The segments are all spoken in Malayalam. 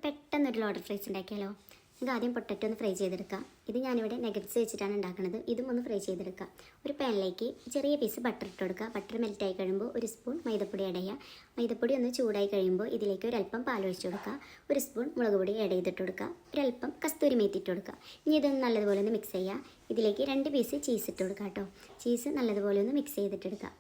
പെട്ടെന്നൊരു ലോഡർ ഫ്രൈസ് ഉണ്ടാക്കിയാലോ. നമുക്ക് ആദ്യം പൊട്ടറ്റോ ഒന്ന് ഫ്രൈ ചെയ്തെടുക്കാം. ഇത് ഞാനിവിടെ നെഗറ്റ്സ് വെച്ചിട്ടാണ് ഉണ്ടാക്കുന്നത്. ഇതും ഒന്ന് ഫ്രൈ ചെയ്തെടുക്കാം. ഒരു പാനിലേക്ക് ചെറിയ പീസ് ബട്ടർ ഇട്ട് കൊടുക്കുക. ബട്ടർ മെൽറ്റായി കഴിയുമ്പോൾ ഒരു സ്പൂൺ മൈദപ്പൊടി ആഡ് ചെയ്യുക. മൈദപ്പൊടി ഒന്ന് ചൂടായി കഴിയുമ്പോൾ ഇതിലേക്ക് ഒരല്പം പാലൊഴിച്ച് കൊടുക്കുക. ഒരു സ്പൂൺ മുളക് പൊടി ആഡ് ചെയ്തിട്ട് കൊടുക്കുക. ഒരല്പം കസ്തൂരി മേത്തി ഇട്ട് കൊടുക്കുക. ഇനി ഇതൊന്ന് നല്ലതുപോലെ ഒന്ന് മിക്സ് ചെയ്യുക. ഇതിലേക്ക് 2 പീസ് ചീസ് ഇട്ട് കൊടുക്കുക കേട്ടോ. ചീസ് നല്ലതുപോലെ ഒന്ന് മിക്സ് ചെയ്തിട്ടെടുക്കുക.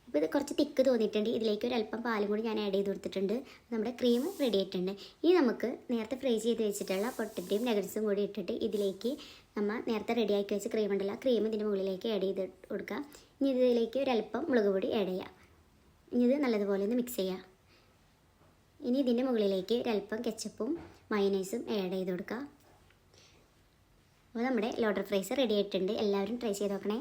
ഇപ്പോൾ ഇത് കുറച്ച് തിക്ക് തോന്നിയിട്ടുണ്ട്. ഇതിലേക്ക് ഒരല്പം പാലും കൂടി ഞാൻ ആഡ് ചെയ്ത് കൊടുത്തിട്ടുണ്ട്. നമ്മുടെ ക്രീം റെഡി ആയിട്ടുണ്ട്. ഇനി നമുക്ക് നേരത്തെ ഫ്രൈ ചെയ്ത് വെച്ചിട്ടുള്ള പൊട്ടറ്റോയും നഗറ്റ്സും കൂടി ഇട്ടിട്ട് ഇതിലേക്ക് നമ്മൾ നേരത്തെ റെഡിയാക്കി വെച്ച ക്രീം ഉണ്ടല്ലോ, ക്രീം ഇതിൻ്റെ മുകളിലേക്ക് ആഡ് ചെയ്ത് കൊടുക്കുക. ഇനി ഇതിലേക്ക് ഒരല്പം മുളക് പൊടി ആഡ് ചെയ്യുക. ഇനി ഇത് നല്ലതുപോലെ ഒന്ന് മിക്സ് ചെയ്യുക. ഇനി ഇതിൻ്റെ മുകളിലേക്ക് ഒരല്പം കെച്ചപ്പും മയോനൈസും ആഡ് ചെയ്ത് കൊടുക്കുക. അപ്പോൾ നമ്മുടെ ലോഡർ ഫ്രൈസ് റെഡി ആയിട്ടുണ്ട്. എല്ലാവരും ട്രൈ ചെയ്ത് നോക്കണേ.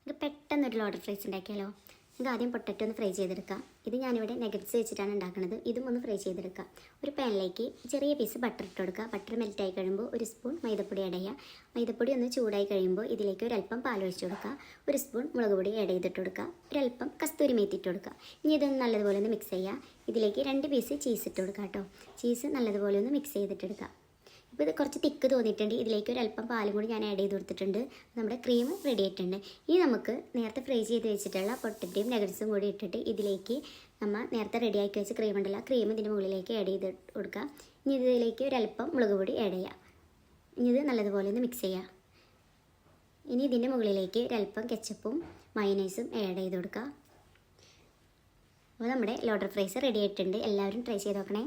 ഇത് പെട്ടെന്നൊരു ലോഡർ ഫ്രൈസ് ഉണ്ടാക്കിയാലോ. നമുക്ക് ആദ്യം പൊട്ടറ്റോ ഒന്ന് ഫ്രൈ ചെയ്തെടുക്കാം. ഇത് ഞാനിവിടെ നെഗറ്റ്സ് വെച്ചിട്ടാണ് ഉണ്ടാക്കുന്നത്. ഇതും ഒന്ന് ഫ്രൈ ചെയ്തെടുക്കാം. ഒരു പാനിലേക്ക് ചെറിയ പീസ് ബട്ടർ ഇട്ട് കൊടുക്കുക. ബട്ടർ മെൽറ്റായി കഴിയുമ്പോൾ ഒരു സ്പൂൺ മൈദപ്പൊടി ആഡ് ചെയ്യുക. മൈദപ്പൊടി ഒന്ന് ചൂടായി കഴിയുമ്പോൾ ഇതിലേക്ക് ഒരല്പം പാലൊഴിച്ച് കൊടുക്കുക. ഒരു സ്പൂൺ മുളക് പൊടി ആഡ് ചെയ്തിട്ട് കൊടുക്കുക. ഒരല്പം കസ്തൂരി മേത്തി ഇട്ട് കൊടുക്കുക. ഇനി ഇതൊന്ന് നല്ലതുപോലെ ഒന്ന് മിക്സ് ചെയ്യുക. ഇതിലേക്ക് 2 പീസ് ചീസ് ഇട്ട് കൊടുക്കുക കേട്ടോ. ചീസ് നല്ലതുപോലെ ഒന്ന് മിക്സ് ചെയ്തിട്ടെടുക്കുക. ഇപ്പോൾ ഇത് കുറച്ച് തിക്ക് തോന്നിയിട്ടുണ്ട്. ഇതിലേക്ക് ഒരല്പം പാലും കൂടി ഞാൻ ആഡ് ചെയ്ത് കൊടുത്തിട്ടുണ്ട്. നമ്മുടെ ക്രീം റെഡി ആയിട്ടുണ്ട്. ഇനി നമുക്ക് നേരത്തെ ഫ്രൈ ചെയ്ത് വെച്ചിട്ടുള്ള പൊട്ടറ്റോയും നഗറ്റ്സും കൂടി ഇട്ടിട്ട് ഇതിലേക്ക് നമ്മൾ നേരത്തെ റെഡിയാക്കി വെച്ച ക്രീം ഉണ്ടല്ലോ, ക്രീം ഇതിൻ്റെ മുകളിലേക്ക് ആഡ് ചെയ്ത് കൊടുക്കുക. ഇനി ഇതിലേക്ക് ഒരല്പം മുളക് പൊടി ആഡ് ചെയ്യുക. ഇനി ഇത് നല്ലതുപോലെ ഒന്ന് മിക്സ് ചെയ്യുക. ഇനി ഇതിൻ്റെ മുകളിലേക്ക് ഒരല്പം കെച്ചപ്പും മയോനൈസും ആഡ് ചെയ്ത് കൊടുക്കുക. അപ്പോൾ നമ്മുടെ ലോഡർ ഫ്രൈസ് റെഡി ആയിട്ടുണ്ട്. എല്ലാവരും ട്രൈ ചെയ്ത് നോക്കണേ.